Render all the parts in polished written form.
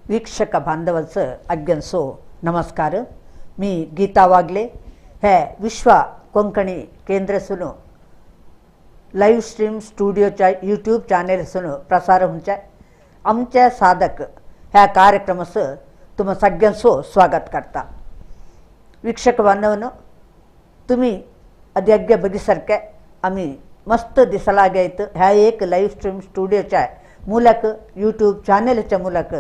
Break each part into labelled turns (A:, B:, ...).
A: ವೀಕ್ಷಕ ಬಾಂಧವचं अग्यंसो नमस्कार. मी गीता वागले हे विश्व कोंकणी केंद्रसून लाईव्ह स्ट्रीम स्टुडिओच्या यूट्यूब चॅनेलसून प्रसार होऊनच्या आमच्या साधक ह्या कार्यक्रमाचं तुम्हा सगळ्यांचं स्वागत करता. वीक्षक बांधवांनो, तुम्ही अद्याग्य बघीसारखे आम्ही मस्त दिसला गेत ह्या एक लाईव्ह स्ट्रीम स्टुडिओच्या ಮೂಲಕ यूट्यूब चॅनेलच्या ಮೂಲಕ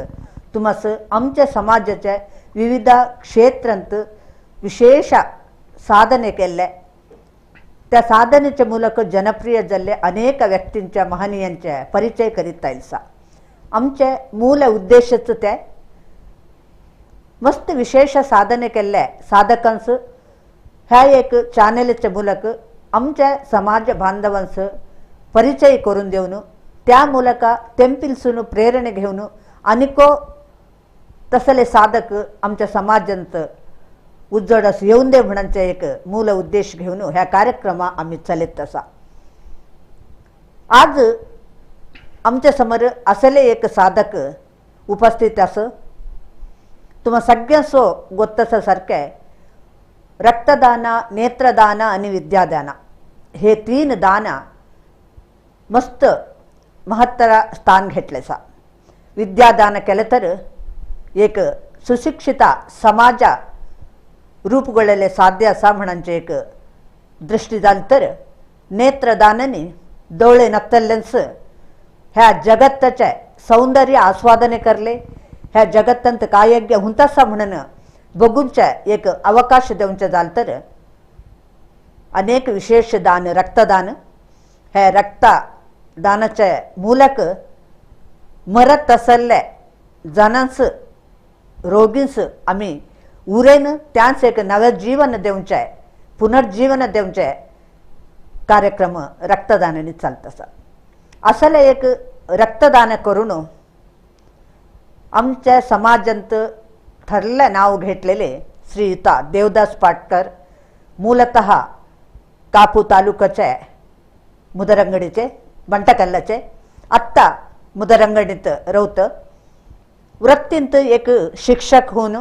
A: तुमस आमच्या समाजाच्या विविध क्षेत्रांत विशेष साधने केले. त्या साधनेच्या ಮೂಲಕ जनप्रिय झाले अनेक व्यक्तींच्या महनीयांच्या परिचय करीत आयलसा. आमचे मूल उद्देशच ते मस्त विशेष साधने केले साधकांस ह्या एक चॅनेलच्या ಮೂಲಕ आमच्या समाज बांधवांस परिचय करून देऊन त्या ಮೂಲಕ तेंपिलसून प्रेरणे घेऊन अनेको तसले साधक आमच्या समाजांत उज्जवळस येऊन दे म्हणण्याचे एक मूल उद्देश घेऊन ह्या कार्यक्रम आम्ही चालत तसा. आज आमच्या समोर असले एक साधक उपस्थित अस. तुम्हा सगळ्यांसो गोत्तसारखे रक्तदान, नेत्रदान आणि विद्यादान हे तीन दान मस्त महत्तर स्थान घेतलेसा. विद्यादान केले तर एक सुशिक्षित समाज रूपगोळले साध्य असा म्हणचे एक दृष्टी झाली तर नेत्रदानाने डोळे नक्तल्यांस ह्या जगताचे सौंदर्य आस्वादने करले. ह्या जगतंत कायज्ञ हुंतासा म्हणून बघूनच्या एक अवकाश देऊनच्या झाल तर अनेक विशेष दान रक्तदान ह्या रक्तदानाच्या ಮೂಲಕ मरत असले जनांस रोगींस आम्ही उरेन त्यांस एक नवे जीवन देऊनचे पुनर्जीवन देऊनचे कार्यक्रम रक्तदानाने चालत असा. असले एक रक्तदान करून आमच्या समाजांत ठरले नाव घेतलेले श्रीयुता देवदास पाटकर मूलतः कापू तालुक्याचे मुदरंगडीचे बंटकल्लाचे आत्ता मुदरंगडीत रवत. वृत्तींत एक शिक्षक होऊन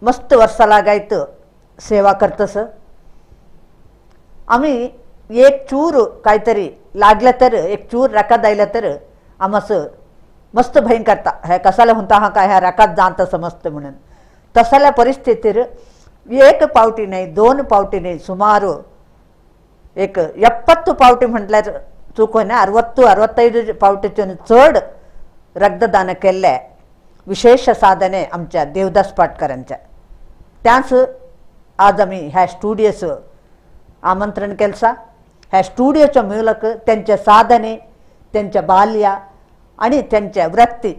A: मस्त वर्षा लागायत सेवा करतस. आम्ही एक चूर काहीतरी लागलं तर एक चूर रकात द्यायला तर आमस मस्त भयंकर करता हे कसाला होता हा काय ह्या रकात जाणतं समजतं म्हणून तसल्या परिस्थितीर एक पावटी नाही दोन पावटी नाही सुमारू एक 70 पावटी म्हटल्यार चूक होय ना 60-65 पावटीच्यान चढ रक्तदान केले विशेष साधने आमच्या देवदास पाटकरांच्या. त्याच आज आम्ही ह्या स्टुडिओच आमंत्रण केलसा. ह्या स्टुडिओच्या ಮೂಲಕ त्यांच्या साधने त्यांच्या बाल्य आणि त्यांच्या वृत्ती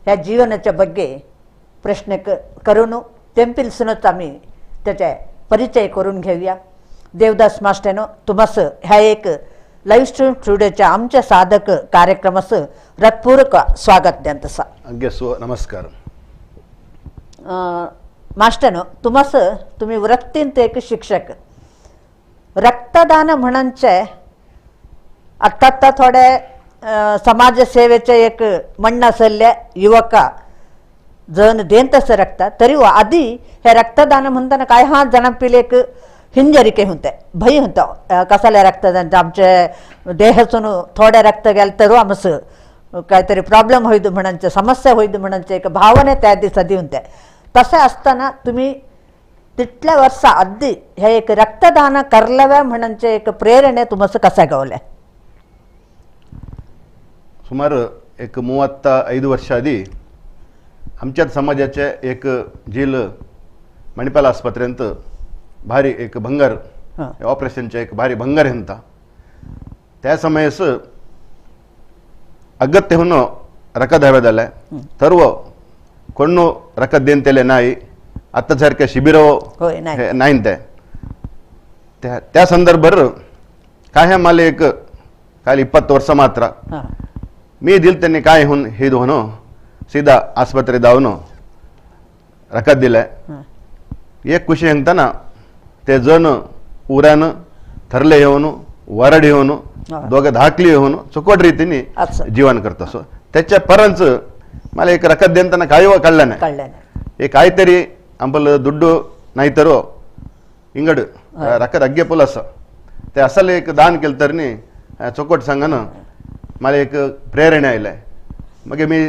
A: ह्या जीवनाच्या ಬಗ್ಗೆ प्रश्न करून तेंपिलसूनच आम्ही त्याचे परिचय करून घेऊया. देवदास मास्टरनो तुमस ह्या एक लाईव्ह स्ट्रीम स्टुडिओच्या आमच्या साधक कार्यक्रमास हृदयपूर्वक स्वागत द्यांतसा.
B: अग्यसो नमस्कार.
A: मास्टरनो तुमस तुम्ही वृत्तींत एक शिक्षक रक्तदान म्हणचे आता थोडे समाजसेवेचे एक म्हणणं असले युवक जण देंतस रक्त तरी आधी हे रक्तदान म्हणताना काय हा जणांपिले एक हिंजरिके होते भय होता कसाले रक्तदान आमचे देहातून थोडे रक्त गेलं तर आमस काहीतरी प्रॉब्लेम होईद म्हणचे समस्या होईद म्हणचे एक भावने त्या दिवसादी होते. तसे असताना तुम्ही तिथल्या वर्षा आधी हे एक रक्तदान करलव्या म्हणचे एक प्रेरणे तुमस कसा गावले.
B: सुमार एक 35 वर्ष आधी आमच्या समाजाचे एक जिल मणिपाल आस्पत्रेंत भारी एक भंगार ऑपरेशनचे एक भारी भंगार हेंता त्या समयस अगत्य होऊन रकत हवे जाले सर्व कोण रकत देन तेले नाही आता सारख्या शिबिर नाही त्या संदर्भात काय मला एक काल 20 वर्ष मात्र मी दिल त्यांनी काय होऊन हे दोन सीधा आस्पत्रे जाऊन रकत दिलाय. एक खुशी हेंगताना ते जण उरान थरले येऊन वरड येऊन दोघे धाकली येऊन चुकट रीतीने जीवन करत असो त्याच्या परंच मला एक रकत देताना काय कळलं नाही
A: कळलं नाही.
B: हे काहीतरी आंबल दुड्डू नाहीतर इंगड रकत अग्गे पुल असं ते असल एक दान केलं तर नी चोकोट संघानं मला एक प्रेरणा आयलाय मग मी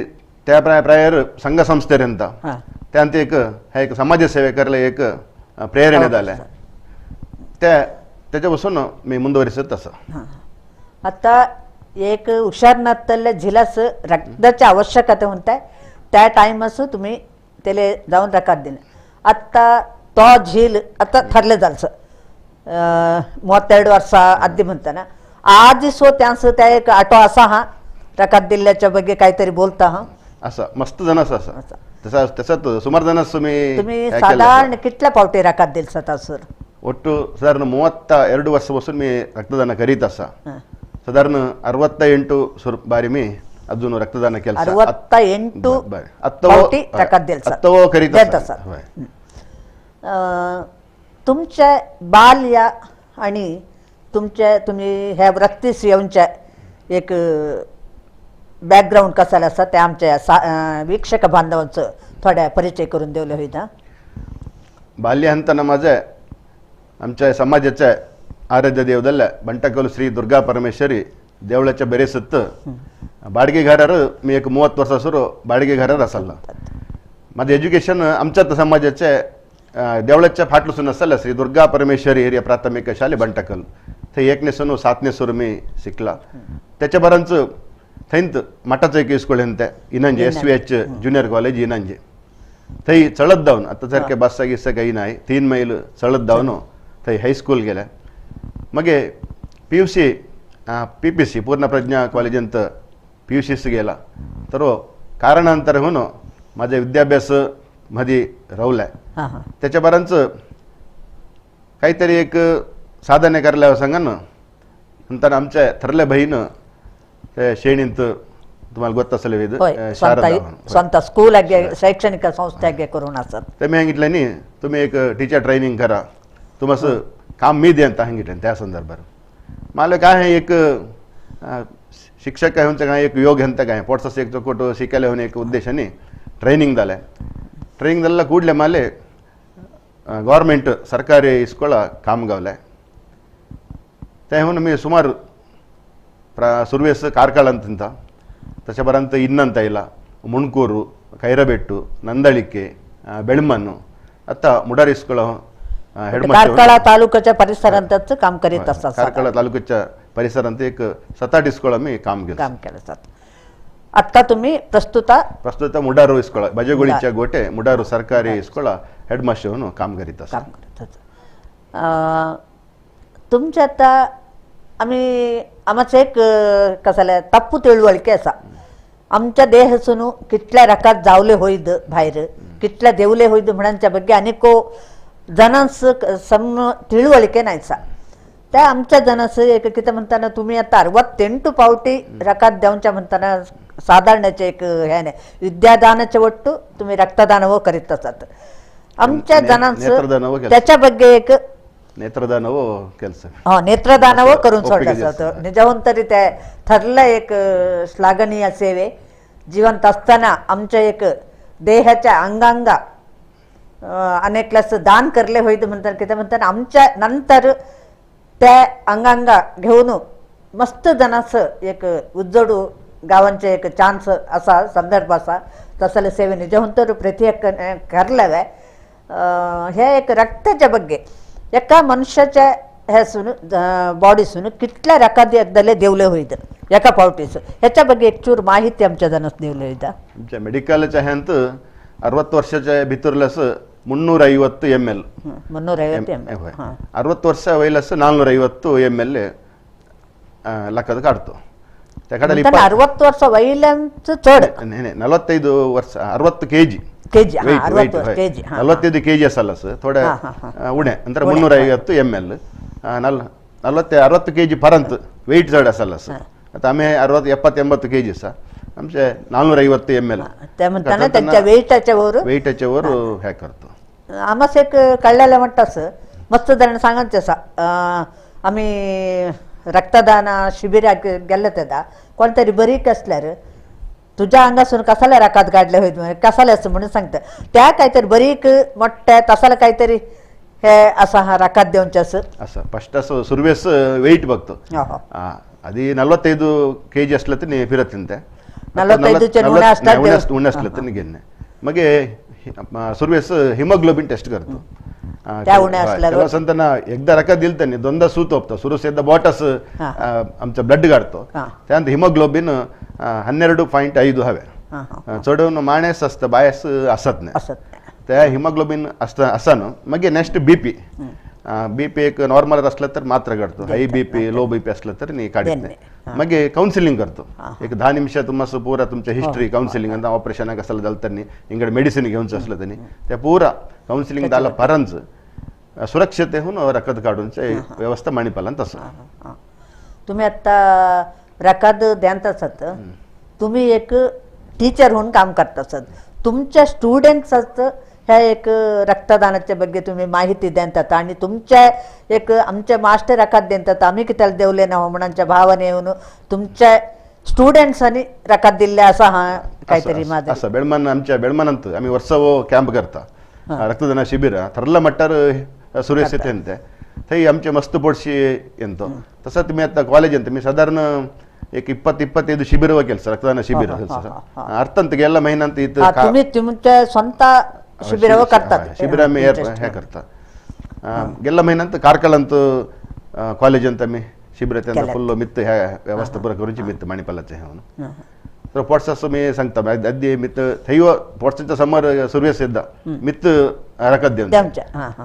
B: त्या प्रायर संघ संस्थेपर्यंत
A: हां
B: त्यांत एक समाजसेवे करले एक प्रेरणा झाल्या त्याच्यापासून मी ಮುಂದುವರಿಸत तसं.
A: हां आता एक हुशारनातल्या झिलास रक्ताची आवश्यकता होता त्या टाइमस तुम्ही त्याला जाऊन रकात दिले. आता तो झील आता ठरले जालस 32 वर्ष आधी म्हणताना आज सो त्यांस त्या एक आटो असा हा रकात दिल्याच्या ಬಗ್ಗೆ काहीतरी बोलता हा
B: असं मस्त जणस असं तसं तसंच सुमार जणस
A: तुम्ही साधारण कितल्या पावटी रकात दिल सर
B: ಒಟ್ಟು ಸಾಧಾರಣ 32 ವರ್ಷ मी रक्तदान करीत असा साधारण 68 ಬಾರಿ मी अजून रक्तदान केलं
A: 68 पावटी रकात दिल
B: करीत
A: असा. तुमच्या बाल्य आणि तुमच्या तुम्ही ह्या रक्तसेवनच्या एक बॅकग्राऊंड कसाला असा ते आमच्या वीक्षक बांधवांचं थोड्या परिचय करून देवलं होईल ना.
B: ಬಾಲ್ಯ ಅಂತ माझ्या आमच्या समाजाच्या आराध्य देवदಲ್ಲ ಬಂಟಕಲ್ ಶ್ರೀ ದುರ್ಗಾ ಪರಮೇಶ್ವರಿ देवळाच्या बेरेसत बाडगेघरार मी एक 30 वर्षासुरू बाडगेघरार असला माझं एज्युकेशन आमच्याच समाजाच्या देवळाच्या फाटलसून असला श्री दुर्गा परमेश्वरी हिरिय प्राथमिक शाले ಬಂಟಕಲ್ ते 1ನೇ सुरू 7ನೇ सुरू मी शिकला. त्याच्या बरांच थैंत मठाचं एक स्कूल आहे इनांजे SVH ज्युनियर कॉलेज इनांजे थंय चढत जाऊन आता सारख्या बस्सा गिस्सा काही नाही 3 मैल चढत जाऊन थंय हायस्कूल गेल्या मग PUC PPC पूर्ण प्रज्ञा कॉलेज अंत PUCस गेला तर कारणांतर म्हणून माझ्या विद्याभ्यास मध्ये राहुलाय. त्याच्या बरांच काहीतरी एक साधने करल्यावर सांगा ना नंतर आमच्या थरल्या बहीण ಶೇಣಿಂತ तुम्हाला ಗೊತ್ತ असेल वेद
A: ಸ್ವಂತ ಸ್ಕೂಲ್ ಆಗಿ ಶೈಕ್ಷಣಿಕ ಸಂಸ್ಥೆಗೆ ಕೊರೋನಾ ಸರ್
B: तुम्ही सांगितलं नी तुम्ही एक टीचर ट्रेनिंग करा तुम्हाला काम मी दे ಅಂತ सांगितलं त्या संदर्भात मला काय आहे एक शिक्षक काय म्हणतं काय एक योग ಅಂತ काय पोटस एक चोकोट शिकायला होणे एक उद्देशाने ट्रेनिंग झालाय. ट्रेनिंग झाला ಕೂಡಲೇ माले गव्हर्नमेंट सरकारी स्कूल काम गावलाय त्याहून मी सुमार ಸುರ್ವೇಸ್ ಕಾರ್ಕಳ ಅಂತ ತಚಬರಂತ ಇನ್ನಂತ ಇಲ್ಲ ಮುಣ್ಕೂರು ಕೈರಬೆಟ್ಟು ನಂದಳಿಕೆ ಬೆಳ್ಮನ್ನು ಅತ್ತ ಮುಡಾರಿಸ್ಕಳ
A: ಕಾರ್ಕಳ तालुक्याच्या परिसरांतच काम करीत असतात.
B: कार्कळ तालुक्याच्या परिसरांत एक 7-8 स्कूल मी काम
A: केलं असतात. आता तुम्ही प्रस्तुत
B: मुडारू स्कूल बजेगोळीच्या गोटे मुडारू सरकारी स्कूल हेडमास्टर म्हणून काम करीत असतात.
A: तुमच्या आता आम्ही आमचं एक कसाला तप्पू तिळवळके असा आमच्या देहसून कितल्या रकात जावले होईद बाहेर कितल्या देवले होईद म्हणण्याच्या ಬಗ್ಗೆ अनेको जनांस तिळवळके नाहीसा त्या आमच्या जनांस एक किती म्हणताना तुम्ही आता 68 पावटी रकात द्यावच्या म्हणताना साधारणाचे एक हे नाही विद्यादानाचे वट्टू तुम्ही रक्तदानव करीत असतात आमच्या जनांस त्याच्या ಬಗ್ಗೆ एक
B: नेत्रदानव केलं
A: नेत्रदानव करून सोडायचं निजाहून तरी त्या ठरलं एक श्लाघनीय सेवे जिवंत असताना आमच्या एक देहाच्या अंगांगा अनेकलास दान करले होईत म्हणतात की म्हणताना आमच्या नंतर त्या अंगांगा घेऊन मस्त जनास एक उज्जडू गावांचे एक चान्स असा संदर्भ असा तसले सेवे निजाहून तर प्रत्येक करलेलं हे एक रक्ताच्या ಬಗ್ಗೆ एका मनुष्याच्या ह्यासून बॉडीसून कितल्या रकादी एकदाले देवले होईत एका पावटीचं ह्याच्या ಬಗ್ಗೆ एक चूर माहिती आमच्या जनास देवले होईत.
B: आमच्या मेडिकलच्या ह्यांत 60 वर्षाच्या भितरलस 350 ml
A: 350 ml
B: 60 ವರ್ಷ ವಯಲಸ್ 450 ml ಲಕ್ಕದ ಕಾಡ್ತು त्याकडे
A: 60 वर्ष वयलंच चढ
B: 45 वर्ष 60 kg
A: ಕೆಜಿ
B: 45 kg असला सर थोड्या उड्या नंतर 350 ml 60 kg पर्यंत वेट चढ असला सर आता आम्ही 60-70 kg सा आमचे 450 ml
A: त्या म्हणताना त्यांच्या वेटाच्या
B: वर हे करतो.
A: आम्हास एक कळलेलं म्हणतास मस्त जण सांगायचं असा आम्ही रक्तदान शिबिराक गेले तेदा कोणतरी बरीक असल्यार तुझ्या अंगासून कसाला रकात काढले होईल म्हणे कसाला असं म्हणून सांगतं त्या काहीतरी बरीक मोठ्या तसाला काहीतरी हे असा हा रकात देऊनचे असं
B: ಫಸ್ಟ್ ಸುರ್ವೇಸ್ ವೆಯ್ಟ್ ಬಗ್ತು
A: ಓಹೋ.
B: అది 45 kg ಅಸ್ಲತ್ತೆ ಫಿರತ್ ತಿಂತೆ
A: 45 चे उणे असतात देव.
B: उणे असलತ್ತೆ ಗೆನ್ನೆ ಮಗೆ सुर्वेस हिमोग्लोबिन टेस्ट करतो
A: त्या उणे असल्यावर
B: संतना एकदा रकात दिल त्यांनी दोनदा सूत होपतो सुरुस एकदा बॉटस आमचं ब्लड काढतो त्यानंतर हिमोग्लोबिन 12.5 हवे चढवून माणेस असतं बायस असत नाही त्या हिमोग्लोबिन असतं असानं मग नेक्स्ट बीपी बीपी एक नॉर्मल असलं तर मात्र काढतो हाई बीपी लो बीपी असलं तर नाही काढत नाही मग कौन्सिलिंग करतो एक 10 निमिषात तुम्हाला पुरा तुमच्या हिस्ट्री कौन्सिलिंग ಅಂತ ಆಪರೇಷನ್ कसलं झालं त्यांनी इंगड मेडिसिन घेऊन असलं त्यांनी त्या पुरा कौन्सिलिंग झालं परंच सुरक्षिततेहून रकात काढूनचे व्यवस्था मणिपालन तसं
A: तुम्ही आता रकात द्यांत असत तुम्ही एक टीचर होऊन काम करत असत तुमच्या स्टुडंट्स ह्या एक रक्तदानाच्या ಬಗ್ಗೆ तुम्ही माहिती देतात आणि तुमच्या एक आमच्या मास्टर रकात देतात आम्ही की त्याला देवले ना म्हणण्याच्या भावने येऊन तुमच्या स्टुडंट्सांनी रकात दिले असा हा काहीतरी माझं
B: असं बेळमन आमच्या बेळमनंत आम्ही वर्षव कॅम्प करता रक्तदान शिबिर थरला मट्टार सुरेश येते अंते थंय आमचे मस्त पोटशी येतो तसं तुम्ही आता कॉलेज ಅಂತ मी साधारण एक 20-25 शिबिर केलं रक्तदान शिबिर अर्थंत गेला महिन्यात इथं
A: तुम्ही तुमच्या स्ವಂತ शिबिर करतात
B: शिबिर आम्ही हे करता गेल्या महिन्यात कारकलंत कॉलेज ಅಂತ मी शिबिर त्यांना फुल मित्त ह्या व्यवस्था पुरा करूची मित्त मणिपालाचे हे म्हणून तर पोट्स असं मी सांगता अद्दी मित्त थैव पोट्सच्या समोर सुर्वेस इद्द मित्त रकात देऊन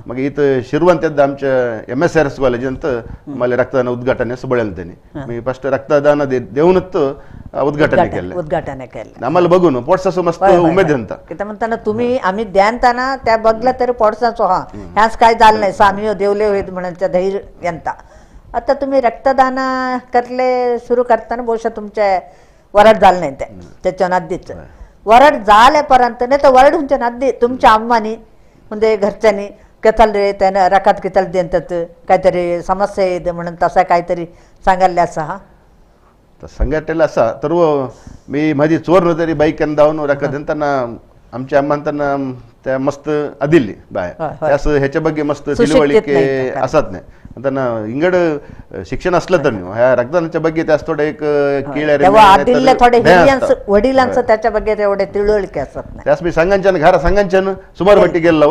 B: मग इथं शिरवंत इद्द आमच्या MSRS कॉलेज ಅಂತ मला रक्तदान उद्घाटन असं बळेल त्यांनी मी फर्स्ट रक्तदान देऊनच उद्घाटन केलं आम्हाला बघून पोट्स असं मस्त उमेद अंत
A: म्हणताना तुम्ही आम्ही द्यांताना त्या बघला तरी पोट्साचो हा ह्याच काय झालं नाही आम्ही देवले होईल म्हणायचं धैर्य यंता आता तुम्ही रक्तदान करले सुरू करताना बहुशा तुमच्या वरड झालं नाही त्याच्या नद्दीच वरड झाल्यापर्यंत नाही तर वरड तुमच्या नद्दी तुमच्या अम्मानी म्हणजे घरच्यांनी कथल रे त्यानं रकात कितल देतात काहीतरी समस्या येते म्हणून तसा काहीतरी सांगायला असा हा
B: तर संघटनेला असा तर मी माझी चोर न तरी बाईक दावून रकात त्यांना आमच्या अम्मांना त्या मस्त अदिल्ली बाय असं ह्याच्या ಬಗ್ಗೆ मस्त तिळवळीके असत नाही त्यांना इंगड शिक्षण असलं तर ह्या रक्तदानाच्या ಬಗ್ಗೆ त्यास थोडं एक
A: वडिलांचं त्याच्या ಬಗ್ಗೆ तेवढे तिळवळीके असत नाही
B: त्यास मी सांगांच्या घरा सांगांच्या सुमार भट्टी गेलो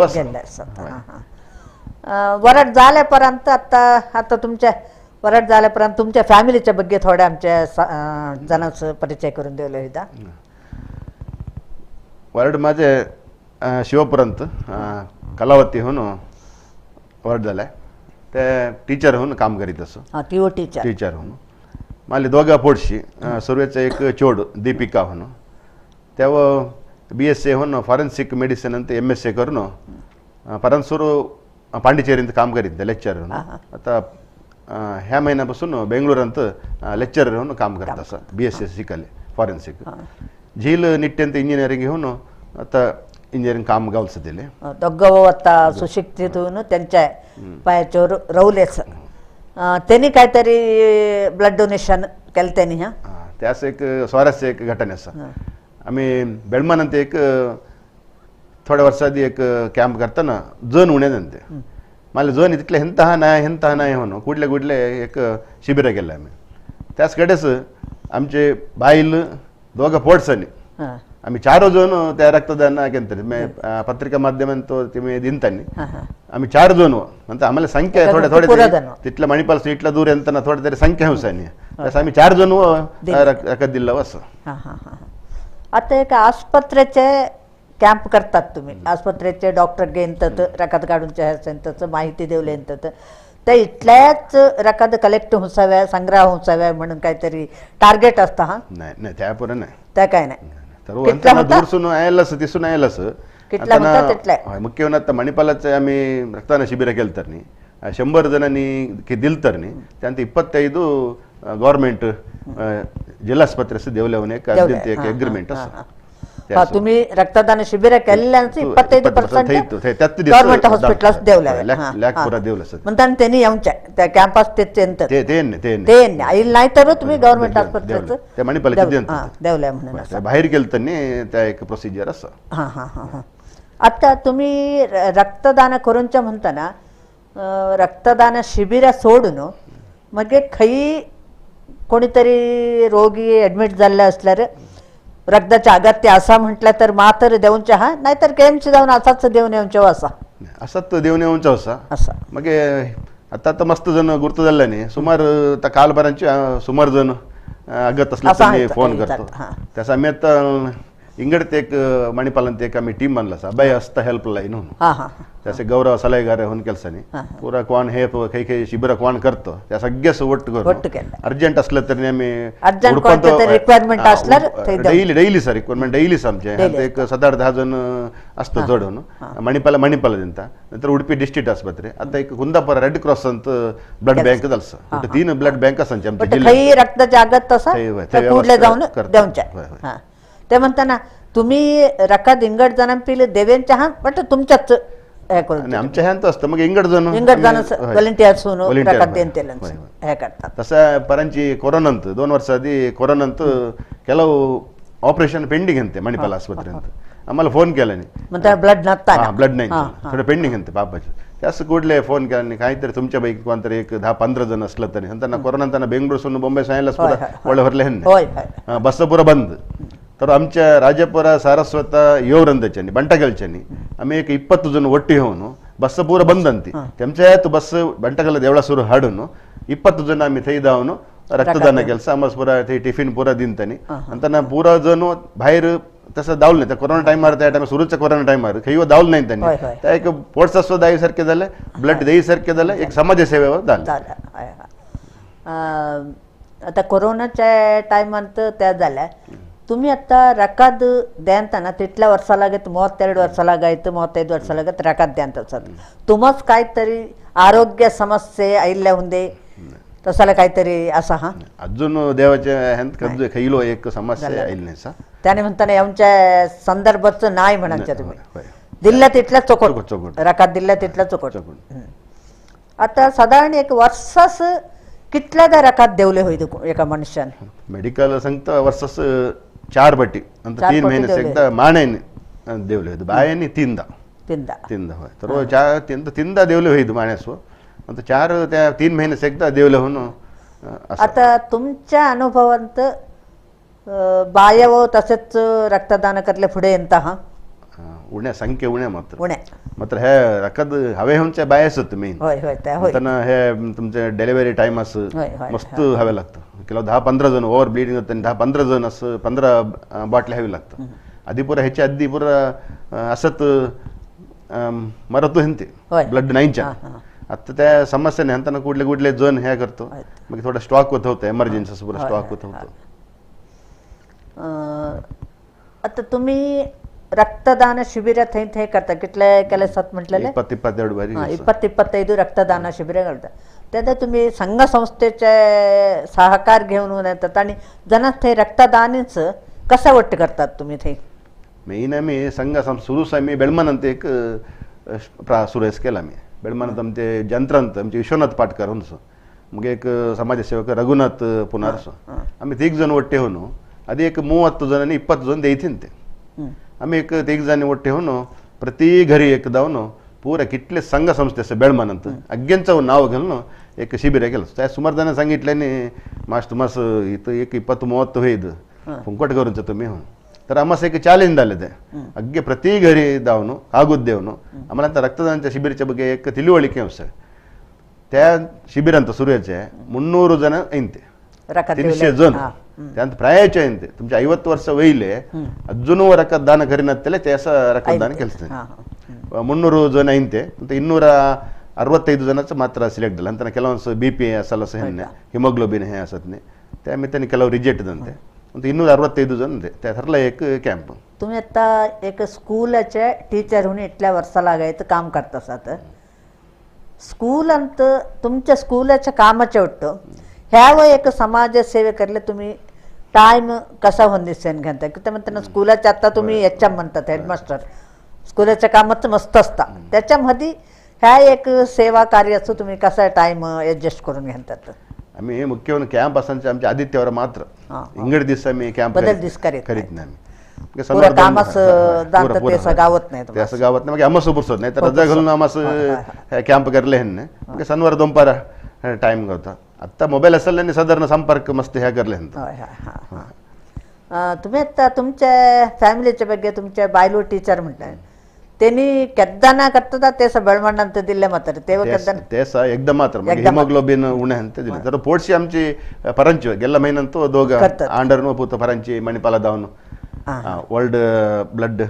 A: वरड झाल्यापर्यंत आता तुमच्या वरड झाल्यापर्यंत तुमच्या फॅमिलीच्या ಬಗ್ಗೆ थोड्या आमच्या जणांचं परिचय करून दिलं होता
B: वरड माझे शिवपुरांत कलावती होऊन वरड झालाय ते टीचर होऊन काम करीत असं टीचर होऊन मला दोघा पोटशी सुरवेचं एक चोड दीपिका होऊन तेव्हा BSc होऊन फॉरेन्सिक मेडिसिन ಅಂತ MSc करून परंसुरू पांडिचेरीत काम करीत लेक्चर होऊन आता ह्या महिन्यापासून बेंगळूरांत लेक्चरर होऊन काम करत असं BSc शिकले फॉरेन्सिक झील निट्यंत इंजिनिअरिंग होऊन आता इंजिनिअरिंग काम गावचं दिले
A: दोघं आता सुशिक्षित होऊन त्यांच्या पायाच्यावर रवलेच त्यांनी काहीतरी ब्लड डोनेशन केलं त्यांनी हा
B: त्यास एक स्वारस्य एक घटना असा आम्ही बेळमनंत एक थोड्या वर्षाआधी एक कॅम्प करताना जन उण्यानंते मला जन तिथले हेंता नाही म्हणून कुठले एक शिबिर केलं आम्ही त्याच कडेच आमचे बाईल दोघं पोटसानी आम्ही 4 जण त्या रक्तदान केंद्र पत्रिका माध्यमांत तुम्ही दिनतानी आम्ही 4 जण म्हणता आम्हाला संख्या थोड्या तिथल्या मणिपाल सीटला दूर येताना थोड्या तरी संख्या हुसानी तसं आम्ही 4 जण रकात दिलं असं
A: आता एक आस्पत्रेचे कॅम्प करतात तुम्ही आस्पत्रेचे डॉक्टर घेतात रकात काढूनच्या माहिती देवले येतात त्या इथल्याच रकात कलेक्ट होसाव्या संग्रह होसाव्या म्हणून काहीतरी टार्गेट असतं हा
B: नाही त्यापुढे नाही
A: त्या काय नाही
B: दूरसून आयलस दिसून आयलस मुख्य आता मणिपालाचे आम्ही रक्तदान शिबिर केलं तर 100 जणांनी दिल तर त्यांत 25 गव्हर्नमेंट जिल्हास्पत्रे देवले एक अग्रीमेंट
A: ಹಾ, ತುಮಿ ರಕ್ತದಾನ ಶಿಬಿರ ಕೆಲ್ಲಾಂಸಿ 25% ಗವರ್ಮೆಂಟ್ ಹಾಸ್ಪಿಟಲ್ಸ್ ದೇವಲೆ म्हणताना त्यांनी येऊनच्या त्या कॅम्पस तेच ते आई नाही तर तुम्ही गव्हर्नमेंट हॉस्पिटलचं देवल्या म्हणून
B: बाहेर गेलं त्यांनी त्या एक प्रोसिजर असं.
A: हां हां हां हां. आता तुम्ही रक्तदान करूनच्या म्हणताना रक्तदान शिबिर सोडून मग खई कोणीतरी रोगी ॲडमिट झाले असल्यावर रक्ताचे अगत्य असा म्हटलं तर मातर देऊनच्या हा नाहीतर केमची जाऊन असाच देऊन येऊनच्या असा
B: असत देऊन येऊनच्या असा मग आता तर मस्त जण गुर्त झाल्याने सुमार त्या कालभरांची सुमार जण अगत असल्या फोन करतो त्याचा मी आता इंगड ते एक मणिपालन ते आम्ही टीम बांधला सा अभय हस्त हेल्पलाईन म्हणून त्याचे गौरव सलहेगार होऊन केलसानी पुरा कोण हे काही काही शिबिर कोण करतो त्या सगळ्याच वट्ट करून अर्जंट असलं तरी आम्ही डेली सर रिक्वायरमेंट डेलीच आमचे एक 7-10 जण असतो जोडून मणिपाल जनता नंतर उडपी डिस्ट्रिक्ट आस्पत्रे आता एक कुंदापुर रेड क्रॉस अंत ब्लड बँक जालसा 3 ब्लड बँक आमच्या
A: जिल्ह्यात रक्ताची आगत तसा कुठले जाऊन देऊनच्या ते म्हणताना तुम्ही रकात इंगड जण पिले देवेंच्या हा बट तुमच्याच
B: आमच्या ह्यांत असतं मग इंगड जण
A: व्हॉलंटियर्स हे करतात
B: तसं परांची कोरोनांत 2 वर्ष आधी कोरोनांत ಕೆಲವು ऑपरेशन पेंडिंग अंते मणिपाल आस्पत्रेंत आम्हाला फोन केला
A: नाही ब्लड नसता
B: ब्लड नाही थोडं पेंडिंग अंते पापाचे त्यास कुठले फोन केला काहीतरी तुमच्या पैकी कोणतरी एक 10-15 जण असलं तरी त्यांना कोरोना त्यांना बेंगळूरसून मुंबई सांगायला ಒಳ್ಳೆ ಹೊರಲೆ बस पुरा बंद तर आमच्या राजापुरा सारस्वत येवरंदच्यानी बंटगलच्यानी आम्ही एक 20 जण ಒಟ್ಟಿ होऊन बस पूरा बंद अंती त्यांच्या बस बंटगल देवळा सुरू हाडून 20 जण आम्ही थंय जाऊन रक्तदान केलं आम्हाला पुरा ते टिफिन पुरा दिनतानी आणि पुरा जण बाहेर तसं दावलं नाही त्या कोरोना टाइमार त्या टाइम सुरूच्या कोरोना टाइमार काही दावलं नाही त्यांनी त्या एक पोटसस्व दाईसारखे झालं ब्लड देईसारखे झालं एक समाजसेवेवर झालं.
A: आता कोरोनाच्या टायमात त्या झाल्या तुम्ही आता रकाद द्यांताना तिथल्या वर्षालागत 32 वर्षालागायत 35 वर्षालागत रकाद द्यांत असत तुम्हाच काहीतरी आरोग्य समस्ये आईल्या हुंदे तसाला काहीतरी असा हा
B: अजून देवाच्या ह्यांत खैलो एक समस्या आईल नाही
A: त्याने म्हणताना आमच्या संदर्भाचं नाही म्हणायचं तुम्ही दिल्ल्या तिथल्या चोकोट रकाद दिल्ल्या तिथल्या चोकोट आता साधारण एक वर्षास कितल्यादा रकाद देवले होईल एका मनुष्यान
B: मेडिकल सांगता वर्षास 4 बटी आणि 3 महिने एकदा माण्याने देवले होते बायाने 3दा होय तर 3दा देवले होईल माण्यासव आणि 4 त्या 3 महिने एकदा देवले होऊन
A: आता तुमच्या अनुभवांत बाया व तसेच रक्तदान करले पुढे येत हा
B: उण्या संख्या उण्या मात्र हे रकद हवे होऊनच्या बायास तुम्ही त्यांना हे तुमचे डिलिव्हरी टाइम असं मस्त हवे लागतं किंवा 10-15 जण ओव्हर ब्लिडिंग होतं 10-15 जण असं 15 बाटल्या हवी लागतं आधी पुरा ह्याच्या आधी पुरा असत मरतो हे ब्लड नाहीच्या आता त्या समस्या नाही त्यांना कुठले जण हे करतो मग थोडा स्टॉक होतं एमर्जन्सी पुरा स्टॉक होतं
A: आता तुम्ही रक्तदान शिबिर थंय करता कितले केले सत म्हटलेले 20-25 रक्तदान शिबिर करता त्यात तुम्ही संघ संस्थेचे सहकार घेऊन येतात आणि जण थंय रक्तदानीच कसं वट्ट करतात तुम्ही थंय
B: मेन आम्ही संघ सुरूच आम्ही बेळमनंत एक सुरेश केला मी बेळमनंत आमचे जंत्रांत आमचे विश्वनाथ पाटकर मग एक समाजसेवक रघुनाथ पुनार आम्ही 3 जण वट्टे होऊन आधी एक 30 जण आणि 20 जण द्यायचे ते आम्ही एक 3 जण वट्टे होऊन प्रति घरी एक जाऊन पुरा कितले संघ संस्थेचे बेळमनंत अग्ग्यांचं नाव घालून एक शिबिर केलं त्या सुमार जण सांगितल्याने मास तुम्हास इथं एक 20-30 होईल फुंकट करूनच तुम्ही हो तर आम्हाला एक चॅलेंज झालं ते अग्गे प्रति घरी जाऊन आगूद देऊन आम्हाला त्या रक्तदानाच्या शिबिरच्या ಬಗ್ಗೆ एक ತಿಳುವಳಿಕೆ ಅವಶ್ಯಕ त्या शिबिरांत सुरूचे 300 जण ऐनते 300 जण त्यांत प्रायाचे ऐनते तुमचे 50 वर्ष वहिले अजून रक्तदान करीनತ್ತಲೆ त्यास रक्तदान केलते 300 जण ऐनते 265 जणांचं मात्र सिलेक्ट झालं आणि ಕೆಲವೊಂದು बीपी असल असं हे हिमोग्लोबिन हे असत नाही त्या मित्रांनी ಕೆಲವು रिजेक्ट झाले 265 जण त्या ठरला एक कॅम्प
A: तुम्ही आता एक स्कूलचे टीचर होऊन इतल्या वर्षालागायचं काम करत असत स्कूल अंत तुमच्या स्कूलच्या कामाचे वाटतं ह्या व एक समाज सेवे करले तुम्ही टाइम कसा होऊन घेता की म्हणताना स्कूलाच्या आता तुम्ही याच्या म्हणतात हेडमास्टर स्कूलाच्या कामात मस्त असता त्याच्यामध्ये ह्या एक सेवा कार्याचं तुम्ही कसा टाइम ऍडजस्ट करून घेतात
B: आम्ही मुख्य कॅम्प असांचे आमच्या आदित्यवर मात्र इंगड दिवस आम्ही कॅम्प
A: बदल दिस करीत
B: नाही
A: पुरा कामास जाणतं ते असं गावत नाही
B: ते असं गावात नाही आमस पुरसत नाही तर रजा घालून आमस कॅम्प करले हे शनिवार दोनपार टाइम होता आता मोबाईल असेल साधारण संपर्क मस्त ह्या करले
A: तुम्ही आता तुमच्या फॅमिलीच्या ಬಗ್ಗೆ तुमच्या बायलो टीचर म्हणताय त्यांनी केद्दाना करतात ते बेळमण्ण दिले मात्र
B: तेसा एकदम मात्र हिमोग्लोबिन उणे ಅಂತ दिले तर पोटशी आमची परांची गेल्या महिन्यांत दोघ आंडरनो पूत परांची मणिपाला दावून वर्ल्ड ब्लड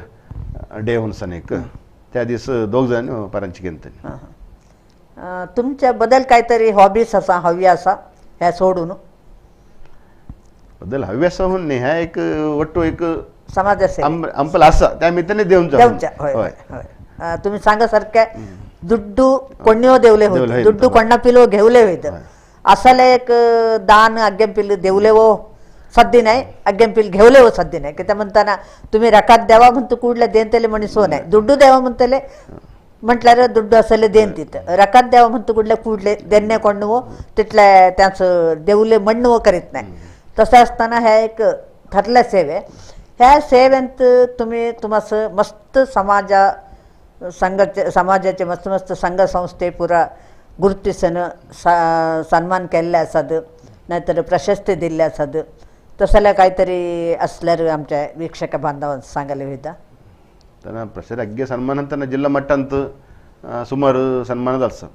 B: डे होऊन एक त्या दिवस दोघ जण परांची गेंत
A: तुमच्या बदल काहीतरी हॉबीज असा हवी असा ह्या सोडून
B: बदल हव्यास होऊन नाही ह्या एक वट्टू एक
A: समाजसेवा
B: अंपल असा त्या मित्राने देऊन
A: तुम्ही सांगासारख्या दुड्डू कोण्यो देवले होते दुड्डू कोण्णा पिलो घेवले होते असाला एक दान अग्गेंपिल देवले वो सद्दी नाही अग्गेंपिल घेवले वो सद्दी नाही की त्या म्हणताना तुम्ही रकात द्यावा म्हणतो कुठल्या देन त्याला म्हणे सो नाही दुड्डू द्यावा म्हणतले म्हटल्यार दुड्डू असले देन तिथं रकात द्यावा म्हणतो कुठल्या कुठले देणे कोण्णवो तिथल्या त्यांचं देवले म्हणणं करीत नाही तसं असताना ह्या एक ठरल्या सेवे ह्या सेवेंत तुम्ही तुम्हास मस्त समाजाचे मस्त मस्त संघ संस्थे पुरा गुरुतिसन सन्मान केल्ले आसात नाहीतर प्रशस्ती दिल्ले आसात तसल्या काहीतरी असल्यार आमच्या वीक्षक बांधवांक सांगायला वयता
B: त्यांना प्रशस्ती अग्गे सन्मान जिल्हा मट्टांत सुमार सन्मान आसा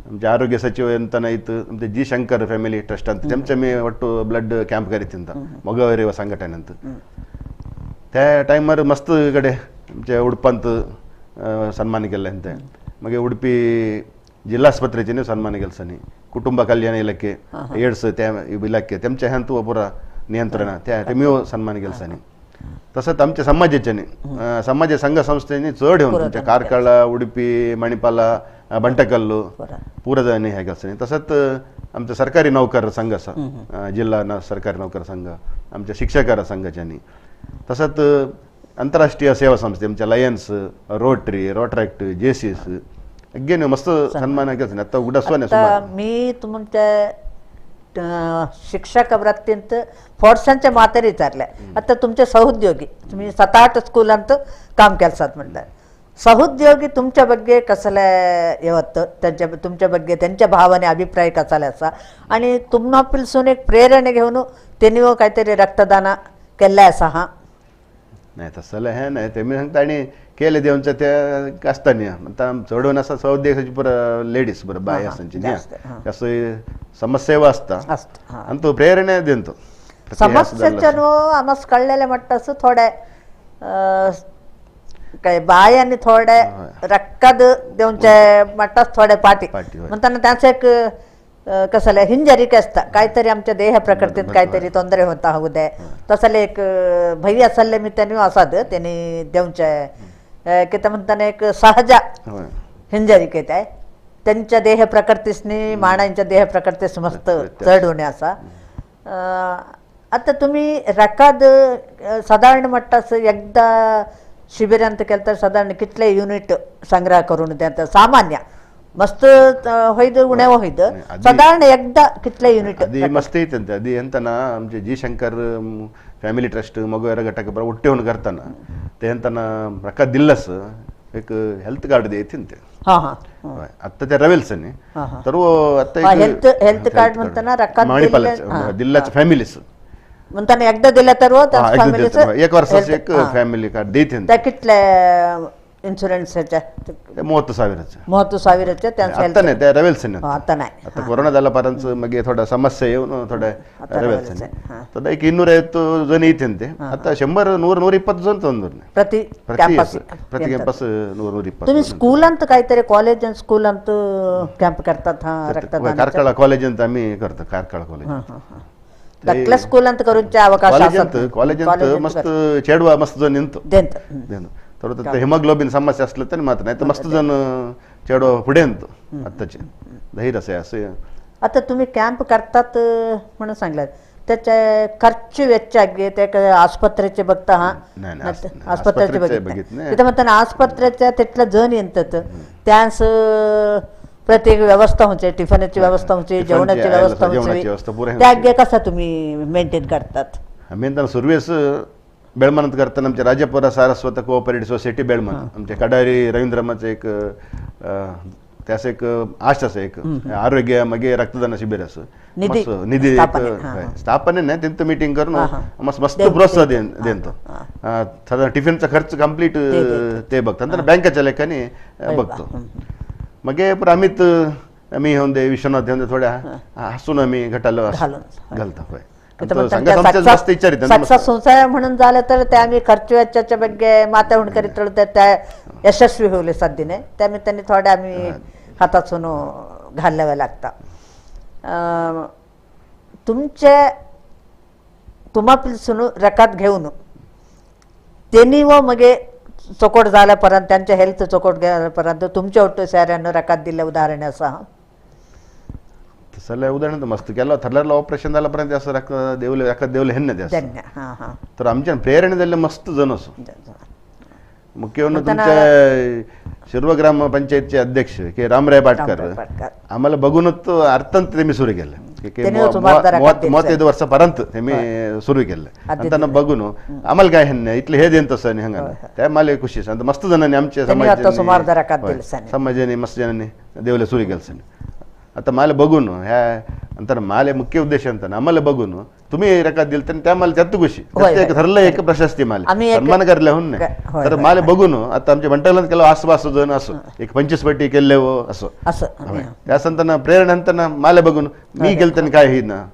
B: आमचे आरोग्य सचिव अंतना इथं आमचे जी शंकर फॅमिली ट्रस्ट ಅಂತ तेमचे मी ಒಟ್ಟು ब्लड कॅम्प करीत मगवरे संघटनेंत त्या टायमार मस्त कಡೆ आमच्या उडपांत सन्मान केले ಅಂತೆ मग उडपी जिल्हा आस्पत्रेचे सन्मान केल्सनी कुटुंब कल्याण इलाखे एड्स त्या इलाखे तेमच्या ह्यांतू पुरा नियंत्रण त्या तेमियो सन्मान केल्सनी तसंच आमच्या समाजाच्याने समाज संघ संस्थेने चढ येऊन तुमच्या कारकळ उडपी मणिपाला बंटकल्लू पूरजणी ह्या केल्सनी तसंच आमचा सरकारी नौकर संघ असा जिल्हा सरकारी नौकर संघ आमच्या शिक्षकर संघाच्यानी तसंच आंतरराष्ट्रीय सेवा संस्थे आमच्या लायन्स रोटरॅक्ट जेसीस अगेन मस्त सन्मान केला आता उडा
A: मी तुमच्या शिक्षक वृत्तींत फोर्सांच्या मातेरी विचारल्या आता तुमचे सहोद्योगी तुम्ही 7-8 स्कूलांत काम केलसात म्हणतात सहोद्योगी तुमच्या ಬಗ್ಗೆ कसले येवत त्यांच्या तुमच्या ಬಗ್ಗೆ त्यांच्या भावाने अभिप्राय कसाले असा आणि तुम्हा पिलसून एक प्रेरणा घेऊन त्यांनी काहीतरी रक्तदान केले असा हा
B: नाही तसलं हे नाही ते मी सांगता आणि केले देऊनच्या त्या असताना म्हणता चढवून असा सौदेशाची पुरा लेडीज बरं बाय असांची कसं समस्या असता आणि तो प्रेरणा देतो
A: समस्येच्या आम्हाला कळलेल्या म्हणतात थोड्या काय बायांनी थोड्या रक्कद देऊनच्या म्हणतात थोड्या पाठी म्हणताना त्यांचं एक कसले हिंजरिक असता काहीतरी आमच्या देह प्रकृतीत काहीतरी ತೊಂದರೆ होता होऊ दे तसले एक भैया असले मी त्यांनी असाद त्यांनी देऊनच्या की त्या म्हणताना एक सहज हिंजरिक येत आहे त्यांच्या देह प्रकृतीसनी माणांच्या देह प्रकृतीस मस्त चढ होणे असा आता तुम्ही रकाद साधारण म्हणतात एकदा शिबिरांत केलं तर साधारण कितले युनिट संग्रह करून त्यात सामान्य मस्त होईद उणे होईद साधारण एकदा कितले युनिट
B: अदी मस्त येते अदी ಎಂತನ आमचे जी शंकर फॅमिली ट्रस्ट मगोर घटक बरोबर ಒಟ್ಟೆ होऊन करताना ते ಎಂತನ रका दिल्लस एक हेल्थ कार्ड देते ते
A: हां हां
B: आता त्या रवेल्सने तर आता
A: हेल्थ कार्ड म्हणताना रका
B: दिल्लाच्या फॅमिलीज
A: म्हणताना एकदा दिला तर
B: एक वर्षाचं एक फॅमिली कार्ड देते
A: त्या कितल्या इन्शुरन्स ह्याच्या
B: 30,000 आता नाही त्या रवेल्सने
A: आता नाही
B: आता कोरोना झाला पर्यंत मग थोडा समस्या येऊन थोड्या रवेल्सने तर एक 250 जण येते ते आता 100-120 जण तंदूर
A: प्रति कॅम्पस
B: 100-120
A: तुम्ही स्कूलांत काहीतरी कॉलेज आणि स्कूलांत कॅम्प करतात हा रक्तदान
B: कारकळा कॉलेजांत आम्ही करतो कारकळा कॉलेज
A: दाखला स्कूलांत करूनचे अवकाश
B: कॉलेजांत मस्त चेडवा मस्त जण येतो तर हिमोग्लोबिन समस्या असलं तरी मात्र नाही तर मस्त जण चेडवा पुढे येतो आत्ताचे धैर्य असे
A: आता तुम्ही कॅम्प करतात म्हणून सांगलात त्याचे ಖರ್ಚು ವೆಚ್ಚಾಗಿ ಆಸ್ಪತ್ರೆचे बघता हा आस्पत्रेचे बघितले तिथे म्हणताना आस्पत्रेच्या तिथलं जण येतात त्यास प्रत्येक व्यवस्था होते टिफिनची व्यवस्था होते जेवणाची व्यवस्था होते त्यागे कसा तुम्ही मेंटेन करतात
B: आम्ही तर सुरवेस बेळमनात करताना आमच्या राजापुरा सारस्वत कोऑपरेटिव्ह सोसायटी बेळमन आमच्या कडारी रवींद्रमाचं एक त्यास एक आशास एक आरोग्य मगे रक्तदान शिबिर असं निधी स्थापने नाही त्यांचं मीटिंग करून मस्त प्रोत्साह देतो साधारण टिफिनचा खर्च कंप्लीट ते बघतात नंतर बँकेच्या लेखाने बघतो मग पण आम्ही होऊन दे विश्वनाथ होऊन दे थोड्या हसून आम्ही घटाला घालतो होय
A: सक्सेस म्हणून झालं तर त्या आम्ही खर्च वेचाच्या ಬಗ್ಗೆ ಮಾತಾಡೋಣ ಕರಿತಳ್ತ त्या यशस्वी होले सध्याने त्यामुळे त्यांनी थोड्या आम्ही हातातून घालाव्या लागतात तुम्हापासून रकात घेऊन त्यांनी व मगे चोकोट झाल्यापर्यंत त्यांच्या हेल्थ चोकोट गेल्यापर्यंत तुमच्या ओटो साऱ्यांना रकात दिल्या उदाहरण असं
B: तसं उदाहरण तर मस्त केलं थरल्याला ऑपरेशन झाल्यापर्यंत असं देवले रकात देवले हे ना तर आमच्या प्रेरणे दिले मस्त जण असो मुख्य तुमच्या शिरव ग्राम पंचायतचे अध्यक्ष के रामराय पाटकर आम्हाला बघूनच अर्थांत ते मी सुरू केलं 35 वर्षापर्यंत ते मी सुरू केलं त्यांना बघून आम्हाला काय हे इथले हे देन तसं हंगा त्या मला खुशी मस्त जणांनी आमच्या समाजाने मस्त जणांनी देवले सुरू केलं आता मला बघून ह्या नंतर मला मुख्य उद्देश आम्हाला बघून तुम्ही रकात दिल तर त्या मला त्यात खुशी ठरलं एक प्रशस्ती मला सन्मान करल्या होऊन नाही तर मला बघून आता आमच्या मंडळात केलं आसपास जण असं एक 25 पट्टी केले असं त्या संतांना प्रेरणा मला बघून मी गेलं काय हे ना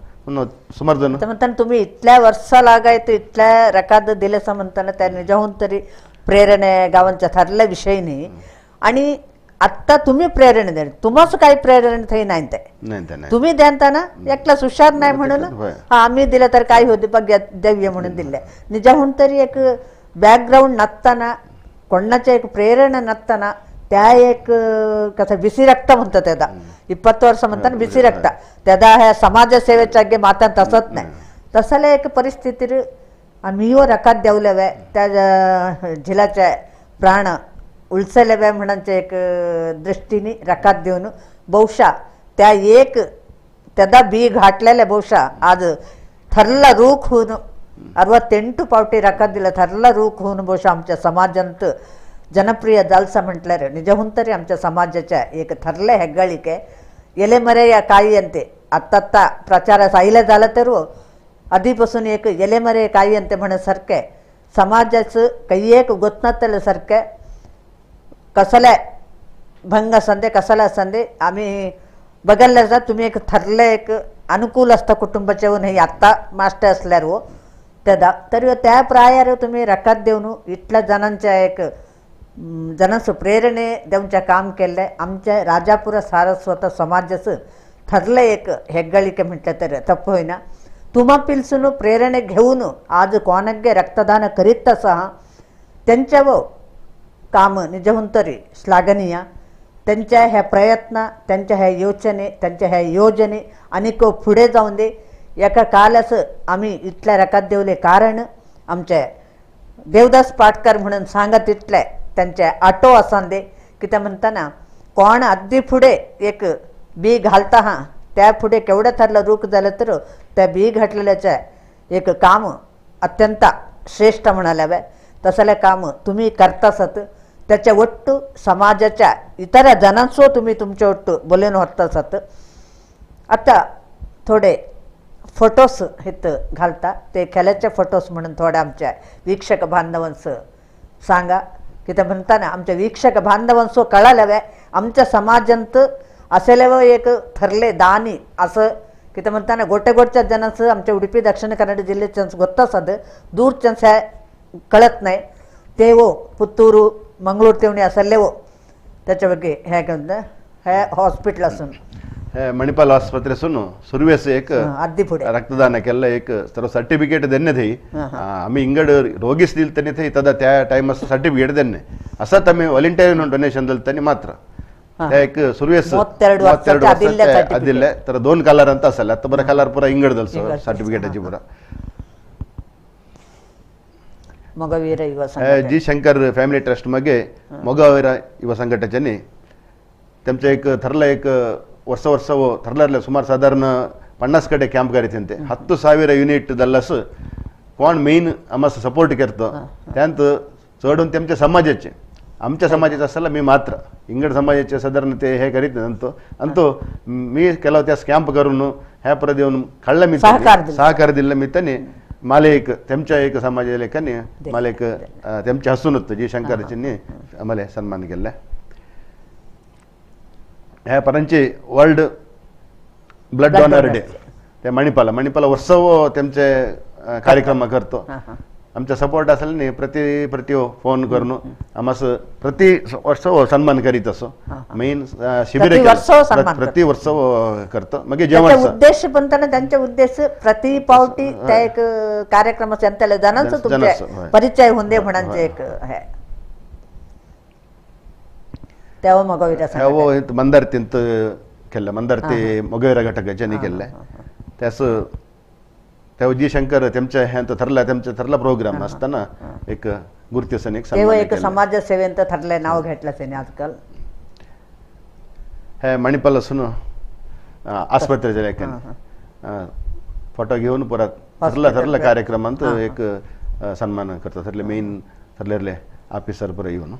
B: समर्थन
A: म्हणताना तुम्ही इथल्या वर्षा लागायत इथल्या रकात दिल्याचं म्हणताना त्यांनी जाऊन तरी प्रेरणे गावांच्या ठरल्या विषयीने आणि आता तुम्ही प्रेरणा द्या तुम्हाला काही प्रेरणा थई नाही तुम्ही द्याता ना एकला हुशार नाही म्हणून आम्ही दिलं तर काही होते बघ द्याव्य म्हणून दिल्या निजाहून तरी एक बॅकग्राऊंड नसताना कोणाच्या एक प्रेरणा नसताना त्या एक कसं बिसी रक्त म्हणतात त्याला 20 वर्ष म्हणताना बिसी रक्त त्याला ह्या समाजसेवेच्या गे माता तसंच नाही तसल्या एक परिस्थितीत आम्ही रकात देवल्या त्या झिलाच्या प्राण उलसलेव्या म्हणांच्या एक दृष्टीने रकात देऊन बहुशा त्या एक त्यादा बी घाटलेल्या बहुशा आज ठरला रूख होऊन 68 पावटी रकात दिला ठरला रूख होऊन बहुशा आमच्या समाजांत जनप्रिय जालसा म्हटल्यार निजहून तरी आमच्या समाजाच्या एक ठरले हेग्गाळिके एले मरे या काही अंते आत्ता प्रचारास आईला झालं तर आधीपासून एक एले मरे काही अंते म्हणसारखे समाजाचं काही एक गोतनातल्यासारखे कसल्या भंग संदे कसला संदे आम्ही बघायला जा तुम्ही एक ठरले एक अनुकूल असतं कुटुंबाच्या हे आत्ता मास्टर असल्यावर हो त्यादा तरी त्या प्रायार तुम्ही रकात देऊन इथल्या जणांच्या एक जनांचं प्रेरणे देऊनच्या काम केलंय आमच्या राजापुरा सारस्वत समाजाचं ठरलं एक हेग्गाळिके म्हटलं तर तप्प होईना तुम्हा पिलसून प्रेरणे घेऊन आज कोणागे रक्तदान करीत सहा त्यांच्या व काम निजहून तरी श्लाघनीय त्यांच्या ह्या प्रयत्न त्यांच्या ह्या योचने त्यांच्या ह्या योजने अनेक पुढे जाऊन दे एका कालास आम्ही इथल्या रकात देवले कारण आमच्या देवदास पाटकर म्हणून सांगत इथल्या त्यांच्या आटो असान दे की त्या म्हणताना कोण अगदी पुढे एक बी घालता हा त्या पुढे केवढं ठरलं रूख झालं तर त्या बी घातलेल्याच्या एक काम अत्यंत श्रेष्ठ म्हणाल्या तसल्या काम तुम्ही करतासत त्याच्या ಒಟ್ಟು समाजाच्या इतर जनांसो तुम्ही तुमच्या ಒಟ್ಟು बोलून होतासत आता थोडे फोटोस हित घालता ते खेळाचे फोटोस म्हणून थोडे आमच्या वीक्षक बांधवांस सांगा की ते म्हणताना आमच्या वीक्षक बांधवांसो कळाल्यावे आमच्या समाजांत असलेलं एक ठरले दानी असं की ते म्हणताना गोट्या जनांचं आमच्या उडुपी दक्षिण कन्नड जिल्ह्याच्या ಗೊತ್ತಾಸದ दूरच्या कळत नाही ते वो पुತ್ತूರು ಮಂಗಳೂರು तेवणी असलेवो त्याच्या ಬಗ್ಗೆ ಹೇಗೆ हे हॉस्पिटल असून
B: मणिपाल आस्पत्रे असून सुरवेस एक
A: अगदी पुढे
B: रक्तदान केलं एक सर्व सर्टिफिकेट देणे थई आम्ही इंगड रोगीस दिल तनी थई तदा त्या टाइम सर्टिफिकेट देणे असं आम्ही व्हॉलंटियर डोनेशन दिल तनी मात्र एक सुरवेस
A: 32 वर्षाचे आदिल्ले certificate.
B: आदिल्ले तर 2 कलर ಅಂತ ಅಸಲ್ಲ ಹತ್ತು ಬರ ಕಲರ್ ಪೂರ ಇಂಗಡದಲ್ ಸರ್ಟಿಫಿಕೇಟ್ ಅಜ್ಜಿ ಪೂರ
A: ಮೊಗವೀರ ಯುವ
B: जी शंकर फॅमिली ट्रस्ट मध्ये मोगावीर युवा संघटनेने त्यांच्या एक ठरलं एक वर्ष ठरलं सुमार साधारण 50 कडे कॅम्प करीत 10,000 युनिट दल्लस कोण मेन आम्हाला सपोर्ट करतो त्यांत चढून त्यांच्या समाजाचे आमच्या समाजाचे असायला मी मात्र इंगड समाजाचे साधारण ते हे करीत अंतो मी केला त्या कॅम्प करून ह्या परत येऊन कळलं मी सहकार दिलं मी त्याने मला एक त्यांच्या एक समाजाला एकाने मला एक त्यांच्या हसून होतं जी शंकराजींनी आम्हाला सन्मान केला ह्या परांचे वर्ल्ड ब्लड डोनर डे ते मणिपाला वर्षव त्यांचे कार्यक्रम करतो आमचा सपोर्ट असेल नाही प्रति फोन करून आम्हाला प्रति वर्ष सन्मान करीत असो मेन शिबिर प्रति वर्ष करतो मग जेवण
A: उद्देश पण त्यांचे उद्देश प्रति पावटी त्या एक कार्यक्रम त्यांना जणांचं तुमचे परिचय होऊन म्हणांचे एक आहे तेव्हा मग
B: मंदार तिंत केलं मंदार ते मोगवीरा घटकाच्यानी केलं त्यास तेव्हा जी शंकर त्यांच्या ह्यांत ठरला प्रोग्राम असताना एक गुरुत्वसन एक
A: समाज सेवेंत ठरले नाव घेतलं आजकाल
B: हे मणिपाल असून आस्पत्रेच्या लेखन फोटो घेऊन परत ठरला कार्यक्रमांत एक सन्मान करतो ठरले मेन ठरलेले ऑफिसर पर येऊन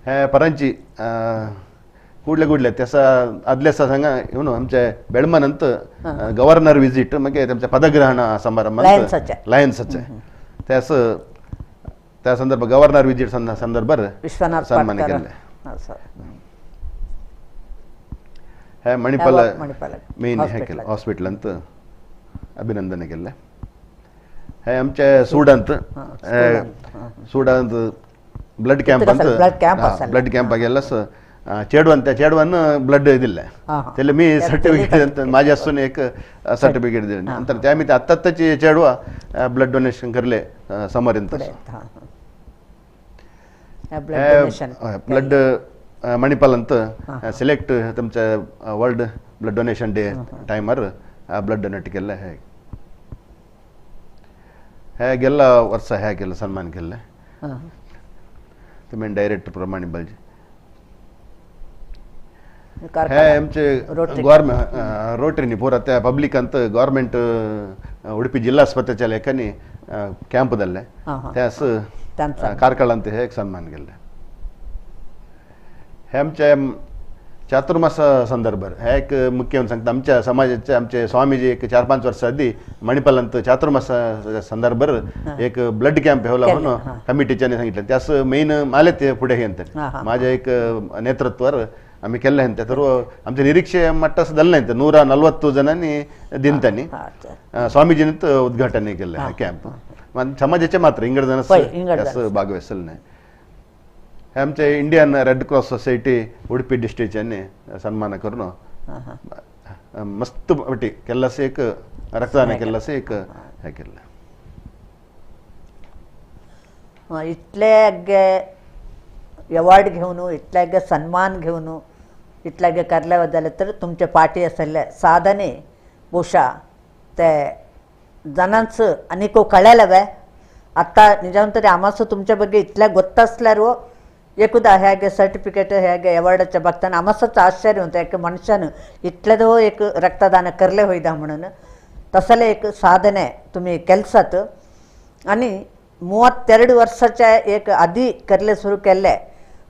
B: हे परांची कुठले त्याचा आदल्याचा सांगा येऊन आमच्या बेळमनंत गव्हर्नर विजिट मग त्यांच्या पदग्रहण समारंभात लायन्सचे त्या संदर्भ गव्हर्नर विजिट संदर्भात सन्मान केले हे मणिपाल मेन हे केलं हॉस्पिटलांत अभिनंदन केलं हे आमच्या सुडांत ब्लड कॅम्प गेलास चेडवान ब्लड दिलं त्याला मी सर्टिफिकेट माझ्या असून एक सर्टिफिकेट दिलं नंतर त्या मी आत्ताची चेडवा ब्लड डोनेशन करले समोरेंत ब्लड मणिपाल अंत सिलेक्ट तुमच्या world blood donation day timer blood donate केलं हे गेला वर्ष हे केलं सन्मान केलं तुम्ही डायरेक्टर प्रमाणे बलजी हे आमचे गव्हर्मेंट रोटरीनी पुरा त्या पब्लिक अंत गव्हर्मेंट उडुपी जिल्हा आस्पत्रेच्या लेखानी कॅम्प दिले त्यास कारकळ अंत हे एक सन्मान केलं हे आमच्या चातुर्मास संदर्भ हे एक मुख्य सांगता आमच्या समाजाचे आमचे स्वामीजी एक 4-5 वर्ष आधी मणिपालांत चातुर्मास संदर्भ एक ब्लड कॅम्प ठेवला म्हणून कमिटीच्याने सांगितलं त्यास मेन माले ते पुढे घेत माझ्या एक नेतृत्वावर आम्ही केलं आहे तर आमचे निरीक्षे मट्टास झालं नाही तर 140 जणांनी दिन त्यांनी स्वामीजींत उद्घाटन केलं आहे कॅम्प समाजाचे मात्र इंग्रज जण भागवेसल नाही हे आमचे Indian red cross society Udupi डिस्ट्रिक्टच्याने सन्मान करून मस्त वाटी केलं एक रक्तदान केलं एक हे केलं
A: इतले अवॉर्ड घेऊन इतल्यागे सन्मान घेऊन इतल्यागे करल्या जाल्यार तर तुमचे पार्टी आसले साधने ಬಹುಶಃ ते जनांच आनीक कळ्ळेलें आता निजाम तरी आमासो तुमच्या ಬಗ್ಗೆ इतल्या ಗೊತ್ತಾಸ್ಲಾರು एकदा ಹೇಗೆ सर्टिफिकेट ಹೇಗೆ अवॉर्डच्या बघताना आमासच आश्चर्य होतं एक मनुष्यान इतलेदो एक रक्तदान करले होईदा म्हणून तसले एक साधने तुम्ही केलसात आणि 32 वर्षाच्या एक आधी करले सुरू केले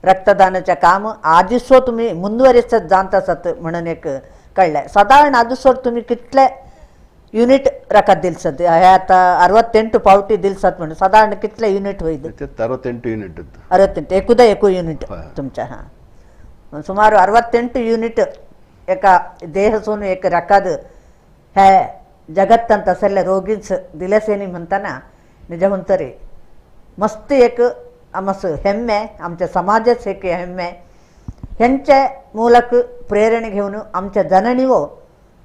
A: रक्तदानाचे काम आजसो तुम्ही ಮುಂದುವರಿಸत जाणत आसात म्हणून एक कळले साधारण आजसो तुम्ही कितले युनिट रकात दिलसत हे आता 68 पावटी दिलसत म्हणून साधारण कितले युनिट होईल
B: 68 युनिट
A: 68 एकुदा एकू युनिट तुमच्या हां सुमार 68 युनिट एका देहसून एक रकाद हे जगत्तंत असले रोगीच दिलेसेनी म्हणताना निजहून तरी मस्त एक आमस ಹೆಮ್ಮೆ आमच्या समाजाच एक ಹೆಮ್ಮೆ ह्यांच्या ಮೂಲಕ प्रेरणे घेऊन आमच्या जननीवो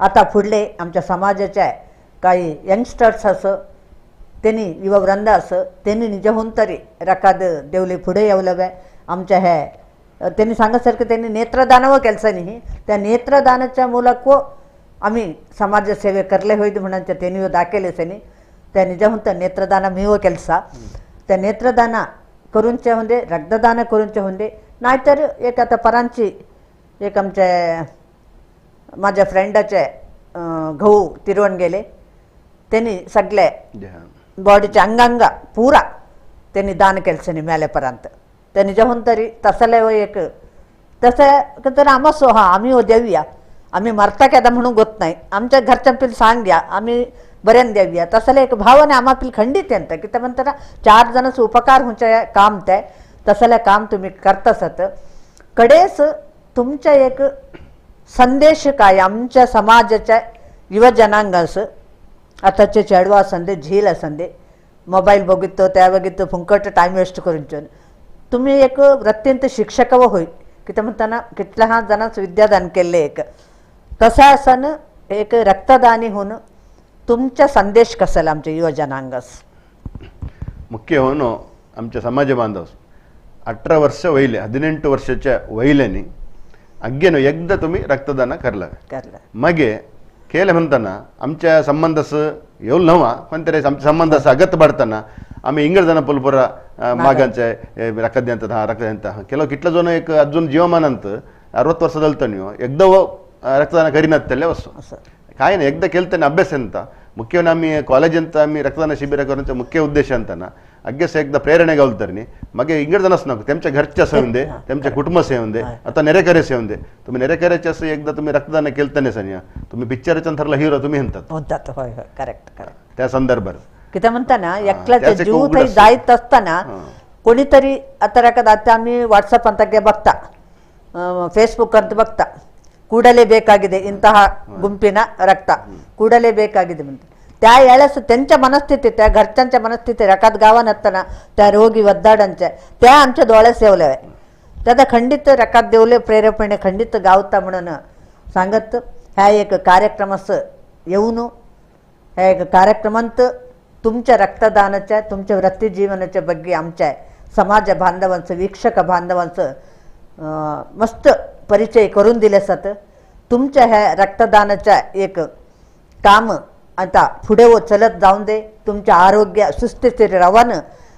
A: आता फुडले आमच्या समाजाच्या काही यंगस्टर्स असं त्यांनी युववृंद असं त्यांनी निजहून तरी रकाद देवले पुढे येवलवे आमच्या हे त्यांनी सांगितल्यासारखं त्यांनी नेत्रदानव केलं नाही त्या नेत्रदानाच्या ಮೂಲಕ आम्ही समाजसेवे करले होईत म्हणून त्यांनी दाखवलेच नाही त्या निजाहून नेत्रदान मीव ಕೆಲಸ त्या नेत्रदान करूनचे होंदे रक्तदान करूनचे होंदे नाहीतर एक आता परांची एक आमच्या माझ्या फ्रेंडाचे घऊ तिरवण गेले त्यांनी सगळे बॉडीचे अंगांग पूरा त्यांनी दान केलं नाही मेलेपर्यंत त्यांनी जेव्हा तरी तसले एक तसं तर आमसो हा आम्ही देऊया आम्ही मरता केदा म्हणून गोत नाही आमच्या घरच्या पिल सांग्या आम्ही बऱ्यान देऊया तसले एक भावने आम्हा पिल खंडित यंत की म्हणतात 4 जणांचं उपकार होऊचे काम ते तसले काम तुम्ही करतासत कडेच तुमच्या एक संदेश काय आमच्या समाजाच्या युवजनांगास आताचे चेडवा असंदे झील असंदे मोबाईल बघितो त्या बघितो फुंकट टाइम वेस्ट करून तुम्ही एक अत्यंत शिक्षक व होई की म्हणताना कितल्या जणांच विद्यादान केले एक तसा असन एक रक्तदानी होऊन तुमचा संदेश कसा आमच्या युवजनांगास
B: मुख्य होऊन आमच्या समाज बांधव 18 वर्ष वहिले 18 वर्षाच्या वहिल्यानी अग्गेनो एकदा तुम्ही रक्तदान करला मगे केले म्हणताना आमच्या संबंधास येऊ नव्हा पण तरी आमच्या संबंधास अगत पडताना आम्ही इंग्रज जण पुलपुर मागांचे रक्तदान हा रक्तदान केलो कितलं जण एक अजून जीवमानांत 60 वर्ष जालतं न्यू एकदा रक्तदान करीनात त्याला वस्तू काय नाही एकदा केलं त्यांनी अभ्यास ಅಂತ ಮುಖ್ಯವಾಗಿ आम्ही कॉलेज ಅಂತ आम्ही रक्तदान शिबिर करण्याचा मुख्य उद्देश अंतना अग्गेस एकदा प्रेरणे गावलतरनी मगे इंग्रज जण असणार त्यांच्या घरच्या सेवंदे त्यांच्या कुटुंब सेवंदे आता नेरेकरे सेवंदे तुम्ही नेरेकरेच्या एकदा तुम्ही रक्तदान केलतने सनिया तुम्ही पिक्चरच्या थरला हिरो तुम्ही म्हणतात
A: होय होय करेक्ट करेक्ट
B: त्या संदर्भात
A: किती म्हणताना एकल्याचा जीव थई जायत असताना कोणीतरी आता आम्ही व्हॉट्सअप ಅಂತ बघता फेसबुक ಅಂತ बघता ಕೂಡಲೇ ಬೇಕಾಗಿದೆ ಇಂತಹ ಗುಂಪಿನ ರಕ್ತ ಕೂಡಲೇ ಬೇಕಾಗಿದೆ म्हणते त्या वेळेस त्यांच्या मनस्थिती त्या घरच्यांच्या मनस्थिती रकात गावान असताना त्या रोगी वद्दाडांच्या त्या आमच्या डोळ्यास येवले त्याचा खंडित रकात देवले प्रेरेपणे खंडित गावता म्हणून सांगत ह्या एक कार्यक्रमास येऊन ह्या एक कार्यक्रमांत तुमच्या रक्तदानाच्या तुमच्या वृत्ती जीवनाच्या ಬಗ್ಗೆ आमच्या समाज बांधवांचं वीक्षक बांधवांचं मस्त परिचय करून दिल्यासात तुमच्या ह्या रक्तदानाच्या एक काम आता पुढे व चलत जाऊन दे तुमच्या आरोग्य सुस्थितीत रवान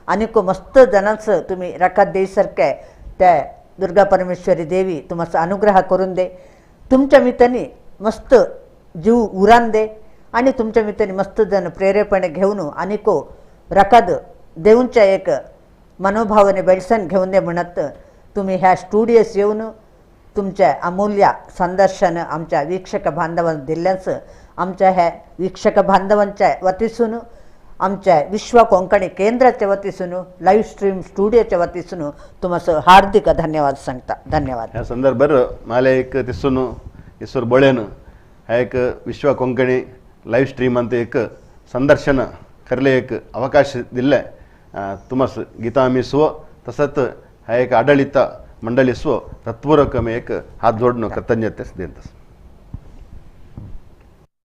A: आणि मस्त जणांचं तुम्ही रकात देईसारख्या त्या दुर्गा परमेश्वरी देवी तुम्हाला अनुग्रह करून दे तुमच्या मित्रांनी मस्त जीव उरान दे आणि तुमच्या मित्रांनी मस्त जण प्रेरेपणे घेऊन आणि रकात देऊनच्या एक मनोभावने बेडसन घेऊन दे म्हणत तुम्ही ह्या स्टुडिओस येऊन तुमच्या अमूल्य संदर्शन आमच्या वीक्षक बांधवांना दिल्याचं आमच्या ह्या वीक्षक बांधवांच्या वतीसून आमच्या विश्व कोंकणी केंद्राच्या वतीसून लाईव्ह स्ट्रीम स्टुडिओच्या वतीसून तुम्हाला हार्दिक धन्यवाद सांगता धन्यवाद
B: ह्या संदर्भात मला एक तिसून ईश्वर बळेन ह्या एक विश्व कोंकणी लाईव्ह स्ट्रीम ಅಂತ एक संदर्शन करले एक अवकाश दिले तुम्हाला गीता आम्ही स्व तसंच हा एक आडಳಿತ मंडळी स्व तत्पूर्वक एक हात जोडणं कृतज्ञतेस देत